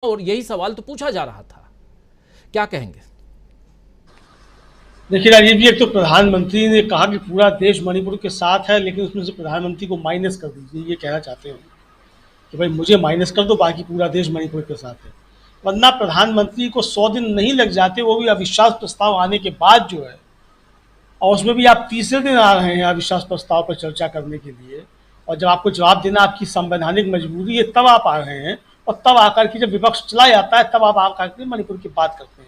और यही सवाल तो पूछा जा रहा था। क्या कहेंगे? देखिए राजीव जी, एक तो प्रधानमंत्री ने कहा कि पूरा देश मणिपुर के साथ है, लेकिन उसमें से प्रधानमंत्री को माइनस कर दीजिए, ये कहना चाहते हैं कि भाई मुझे माइनस कर दो, बाकी पूरा देश मणिपुर के साथ है। वरना प्रधानमंत्री को 100 दिन नहीं लग जाते, वो भी अविश्वास प्रस्ताव आने के बाद जो है, और उसमें भी आप तीसरे दिन आ रहे हैं अविश्वास प्रस्ताव पर चर्चा करने के लिए, और जब आपको जवाब देना आपकी संवैधानिक मजबूरी है तब आप आ रहे हैं, और तब आकर के जब विपक्ष चला जाता है तब आप आकर के मणिपुर की बात करते हैं।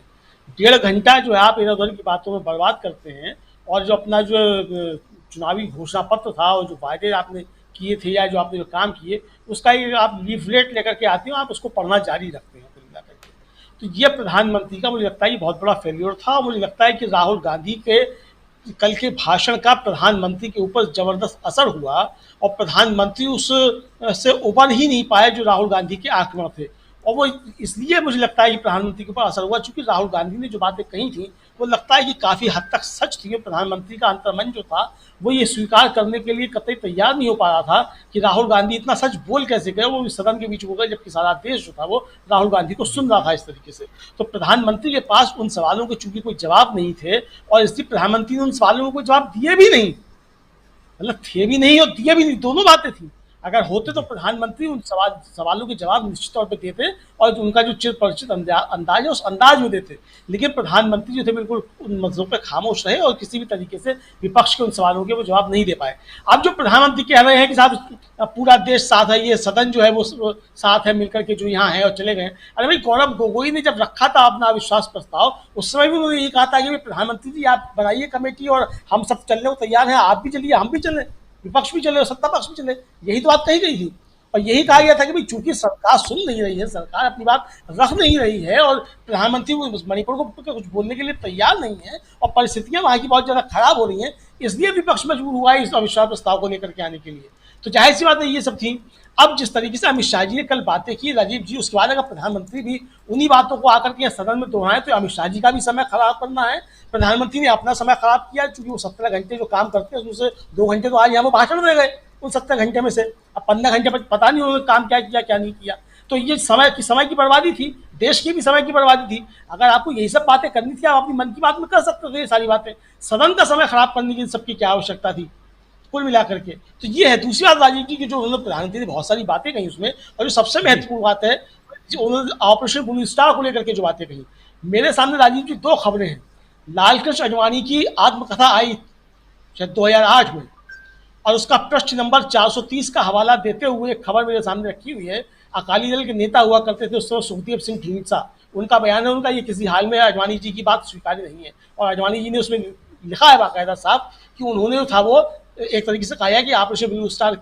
1.5 घंटा जो है आप इधर उधर की बातों में बर्बाद करते हैं, और जो अपना जो चुनावी घोषणा पत्र था और जो वायदे आपने किए थे या जो आपने जो काम किए उसका ही आप लीफलेट लेकर के आते हो, आप उसको पढ़ना जारी रखते हैं कुल मिलाकर के। तो ये प्रधानमंत्री का मुझे लगता है कि बहुत बड़ा फेल्योर था। मुझे लगता है कि राहुल गांधी के कल के भाषण का प्रधानमंत्री के ऊपर जबरदस्त असर हुआ, और प्रधानमंत्री उस से उबर ही नहीं पाए जो राहुल गांधी के आक्रमण थे। और वो इसलिए मुझे लगता है कि प्रधानमंत्री के ऊपर असर हुआ चूंकि राहुल गांधी ने जो बातें कही थी वो लगता है कि काफ़ी हद तक सच थी। प्रधानमंत्री का अंतर्मन जो था वो ये स्वीकार करने के लिए कतई तैयार नहीं हो पा रहा था कि राहुल गांधी इतना सच बोल कैसे गए, वो सदन के बीच हो गए, जबकि सारा देश जो था वो राहुल गांधी को सुन रहा था इस तरीके से। तो प्रधानमंत्री के पास उन सवालों के चूंकि कोई जवाब नहीं थे, और इसलिए प्रधानमंत्री ने उन सवालों को कोई जवाब दिए भी नहीं, मतलब थे भी नहीं और दिए भी नहीं, दोनों बातें थी। अगर होते तो जी। प्रधानमंत्री उन सवालों के जवाब निश्चित तौर पे देते, और उनका जो चिर परिचित अंदाज है उस अंदाज में देते। लेकिन प्रधानमंत्री जो थे बिल्कुल उन मुद्दों पे खामोश रहे, और किसी भी तरीके से विपक्ष के उन सवालों के वो जवाब नहीं दे पाए। अब जो प्रधानमंत्री कह रहे हैं कि साहब पूरा देश साथ है, ये सदन जो है वो साथ है मिलकर के जो यहाँ है और चले गए। अरे भाई, गौरव गोगोई ने जब रखा था अपना अविश्वास प्रस्ताव, उस समय भी उन्होंने ये कहा था कि प्रधानमंत्री जी आप बनाइए कमेटी और हम सब चलने को तैयार हैं, आप भी चलिए हम भी चलें, विपक्ष भी चले और सत्ता पक्ष भी चले। यही तो बात कही गई थी, और यही कहा गया था कि भाई चूंकि सरकार सुन नहीं रही है, सरकार अपनी बात रख नहीं रही है, और प्रधानमंत्री मणिपुर को कुछ बोलने के लिए तैयार नहीं है, और परिस्थितियां वहां की बहुत ज्यादा खराब हो रही हैं, इसलिए विपक्ष मजबूर हुआ है इस अविश्वास प्रस्ताव को लेकर के आने के लिए। तो जाहिर सी बात है ये सब थी। अब जिस तरीके से अमित शाह जी ने कल बातें की राजीव जी, उसके बाद अगर प्रधानमंत्री भी उन्हीं बातों को आकर के सदन में दोहराए तो अमित शाह जी का भी समय खराब करना है। प्रधानमंत्री ने अपना समय खराब किया, चूंकि वो 17 घंटे जो काम करते हैं उसमें से 2 घंटे तो आज यहाँ वो भाषण दे गए उन 17 घंटे में से। अब 15 घंटे पता नहीं उन्होंने काम क्या किया क्या नहीं किया। तो ये समय की बर्बादी थी, देश की भी समय की बर्बादी थी। अगर आपको यही सब बातें करनी थी आप अपनी मन की बात में कर सकते थे ये सारी बातें, सदन का समय खराब करने की सबकी क्या आवश्यकता थी कुल मिलाकर के। तो ये है दूसरी बात राजीव जी की, जो उन्होंने प्रधानमंत्री ने बहुत सारी बातें कही उसमें, और जो सबसे जी। महत्वपूर्ण बात है जो उन्होंने ऑपरेशन ब्लू स्टार को लेकर के जो बातें कही। मेरे सामने राजीव जी 2 खबरें हैं। लालकृष्ण आडवाणी की आत्मकथा आई शायद 2008 में, और उसका पृष्ठ नंबर 430 का हवाला देते हुए एक खबर मेरे सामने रखी हुई है। अकाली दल के नेता हुआ करते थे उस समय सुखदेव सिंह ढींढसा, उनका बयान है, उनका ये किसी हाल में आडवाणी जी की बात स्वीकार्य नहीं है। और आडवाणी जी ने उसमें लिखा है बाकायदा साहब कि उन्होंने जो था वो एक तरीके से कहा है कि ऑपरेशन ब्लू स्टार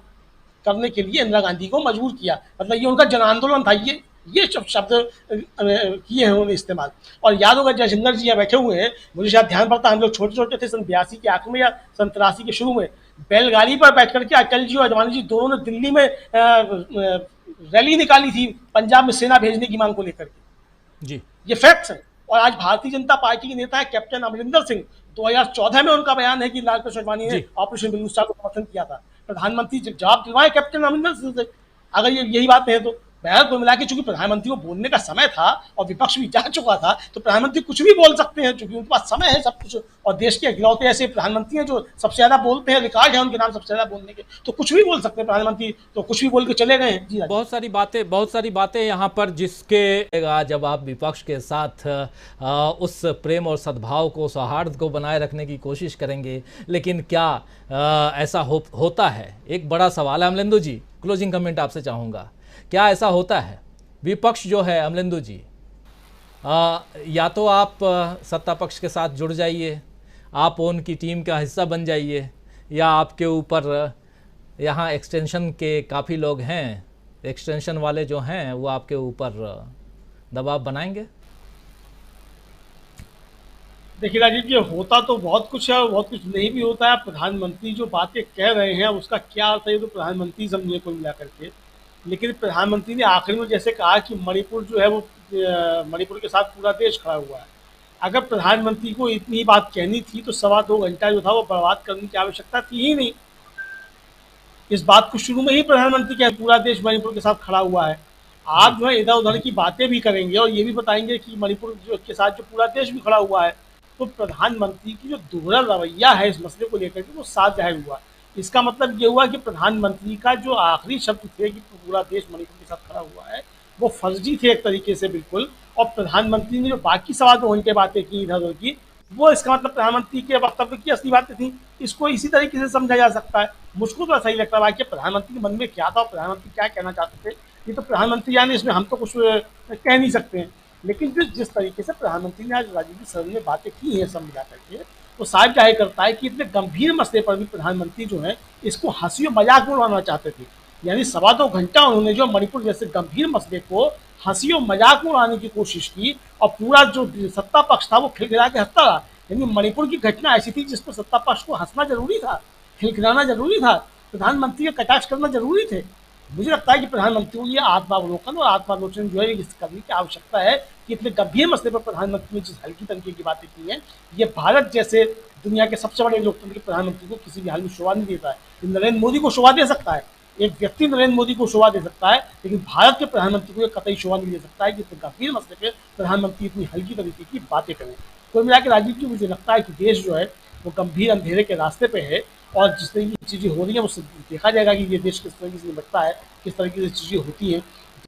करने के लिए इंदिरा गांधी को मजबूर किया, मतलब ये उनका जन आंदोलन था। ये शब्द किए हैं उन्होंने इस्तेमाल। और याद होगा जयशंकर जी यहाँ बैठे हुए हैं, मुझे शायद ध्यान पड़ता हम लोग छोटे छोटे थे सन 82 के आखिर में या सन 83 के शुरू में, बैलगाड़ी पर बैठ करके अटल जी और आडवाणी जी दोनों ने दिल्ली में रैली निकाली थी पंजाब में सेना भेजने की मांग को लेकर के। जी। ये फैक्ट्स हैं। और आज भारतीय जनता पार्टी के नेता है कैप्टन अमरिंदर सिंह, 2014 में उनका बयान है कि लालकृष्ण आडवाणी ने जी। ऑपरेशन ब्लू स्टार को समर्थन किया था। प्रधानमंत्री जवाब दिलवाए कैप्टन अमरिंदर सिंह से, अगर ये यही बात है तो। बहर को मिला के चूंकि प्रधानमंत्री को बोलने का समय था और विपक्ष भी जा चुका था, तो प्रधानमंत्री कुछ भी बोल सकते हैं चूंकि उनके पास समय है सब कुछ। और देश के इकलौते ऐसे प्रधानमंत्री हैं जो सबसे ज्यादा बोलते हैं, रिकॉर्ड है उनके नाम सबसे ज्यादा बोलने के, तो कुछ भी बोल सकते हैं प्रधानमंत्री, तो कुछ भी बोल के चले गए हैं। जी बहुत सारी बातें यहाँ पर, जिसके जब आप विपक्ष के साथ उस प्रेम और सद्भाव को, सौहार्द को बनाए रखने की कोशिश करेंगे, लेकिन क्या ऐसा होता है? एक बड़ा सवाल है। अमलेंदु जी, क्लोजिंग कमेंट आपसे चाहूँगा, क्या ऐसा होता है? विपक्ष जो है अमलेंदु जी, या तो आप सत्ता पक्ष के साथ जुड़ जाइए, आप उनकी टीम का हिस्सा बन जाइए, या आपके ऊपर यहाँ एक्सटेंशन के काफ़ी लोग हैं, एक्सटेंशन वाले जो हैं वो आपके ऊपर दबाव बनाएंगे। देखिए राजीव जी, होता तो बहुत कुछ है और बहुत कुछ नहीं भी होता है। प्रधानमंत्री जो बातें कह रहे हैं उसका क्या अर्थ है, ये तो प्रधानमंत्री समझे को मिला करके। लेकिन प्रधानमंत्री ने आखिर में जैसे कहा कि मणिपुर जो है वो मणिपुर के साथ पूरा देश खड़ा हुआ है। अगर प्रधानमंत्री को इतनी बात कहनी थी तो 2.25 घंटा जो था वो बर्बाद करने की आवश्यकता थी ही नहीं। इस बात को शुरू में ही प्रधानमंत्री कह पूरा देश मणिपुर के साथ खड़ा हुआ है। आप जो है इधर उधर की बातें भी करेंगे और ये भी बताएंगे कि मणिपुर के साथ जो पूरा देश भी खड़ा हुआ है, तो प्रधानमंत्री की जो दोहरा रवैया है इस मसले को लेकर के वो साफ जाहिर हुआ। इसका मतलब ये हुआ कि प्रधानमंत्री का जो आखिरी शब्द थे कि पूरा देश मणिपुर के साथ खड़ा हुआ है, वो फर्जी थे एक तरीके से बिल्कुल। और प्रधानमंत्री ने जो बाकी सवा 2 घंटे बातें की इधर उधर की, वो इसका मतलब प्रधानमंत्री के वक्तव्य की असली बातें थी। इसको इसी तरीके से समझा जा सकता है। मुझको तो ऐसा ही लगता है कि प्रधानमंत्री के मन में क्या था और प्रधानमंत्री क्या कहना चाहते थे, ये तो प्रधानमंत्री यानी इसमें हम तो कुछ कह नहीं सकते हैं। लेकिन जिस तरीके से प्रधानमंत्री ने आज राजनीतिक सदन में बातें की हैं सब मिला करके, वो साफ जाहिर करता है कि इतने गंभीर मसले पर भी प्रधानमंत्री जो है इसको हंसी और मजाक में उड़ाना चाहते थे। यानी सवा 2 घंटा उन्होंने जो मणिपुर जैसे गंभीर मसले को हंसी और मजाक में उड़ाने की कोशिश की और पूरा जो सत्ता पक्ष था वो खिलखिला के हंसता रहा। यानी मणिपुर की घटना ऐसी थी जिस पर सत्ता पक्ष को हंसना जरूरी था, खिलखिलाना जरूरी था, प्रधानमंत्री का कटाक्ष करना जरूरी थे। मुझे लगता है कि प्रधानमंत्री को ये आत्मावलोकन और आत्मालोचन जो है इस करने की आवश्यकता है कि इतने गंभीर मसले पर प्रधानमंत्री ने जिस हल्की तरीके की बातें की हैं, ये भारत जैसे दुनिया के सबसे बड़े लोकतंत्र के प्रधानमंत्री को किसी भी हाल में शोभा नहीं देता है। ये नरेंद्र मोदी को शोभा दे सकता है, एक व्यक्ति नरेंद्र मोदी को शोभा दे सकता है, लेकिन भारत के प्रधानमंत्री को कतई शोभा नहीं दे सकता है कि इतने गंभीर मसले पर प्रधानमंत्री इतनी हल्की तरीके की बातें करें। कुल मिला के राजीव जी, मुझे लगता है कि देश जो है वो गंभीर अंधेरे के रास्ते पे है और जिस तरह की चीज़ें हो रही हैं उससे देखा जाएगा कि ये देश किस तरीके से निपटता है, किस तरीके से चीज़ें होती हैं,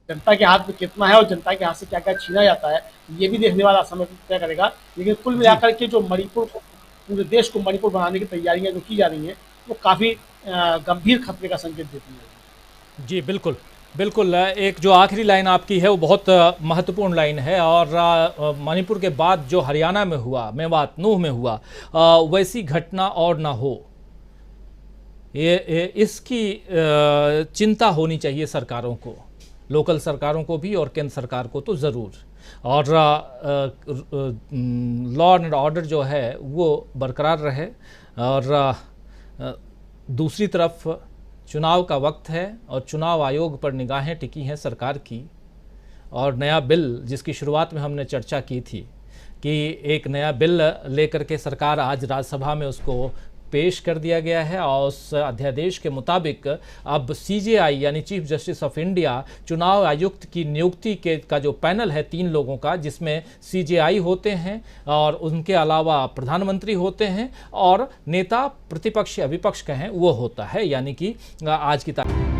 जनता के हाथ में कितना है और जनता के हाथ से क्या क्या छीना जाता है, ये भी देखने वाला समय तय करेगा। लेकिन कुल मिलाकर के जो मणिपुर को, पूरे देश को मणिपुर बनाने की तैयारियां जो की जा रही हैं, वो काफ़ी गंभीर खतरे का संकेत देती है। जी बिल्कुल बिल्कुल। एक जो आखिरी लाइन आपकी है वो बहुत महत्वपूर्ण लाइन है, और मणिपुर के बाद जो हरियाणा में हुआ, मेवात नूह में हुआ, वैसी घटना और ना हो, ये इसकी चिंता होनी चाहिए सरकारों को, लोकल सरकारों को भी और केंद्र सरकार को तो ज़रूर। और लॉ एंड ऑर्डर जो है वो बरकरार रहे। और दूसरी तरफ चुनाव का वक्त है और चुनाव आयोग पर निगाहें टिकी हैं सरकार की। और नया बिल जिसकी शुरुआत में हमने चर्चा की थी कि एक नया बिल लेकर के सरकार आज राज्यसभा में उसको पेश कर दिया गया है, और उस अध्यादेश के मुताबिक अब सीजेआई यानी चीफ जस्टिस ऑफ इंडिया चुनाव आयुक्त की नियुक्ति का जो पैनल है 3 लोगों का, जिसमें सीजेआई होते हैं और उनके अलावा प्रधानमंत्री होते हैं और नेता प्रतिपक्ष या विपक्ष कहें वो होता है। यानी कि आज की तारीख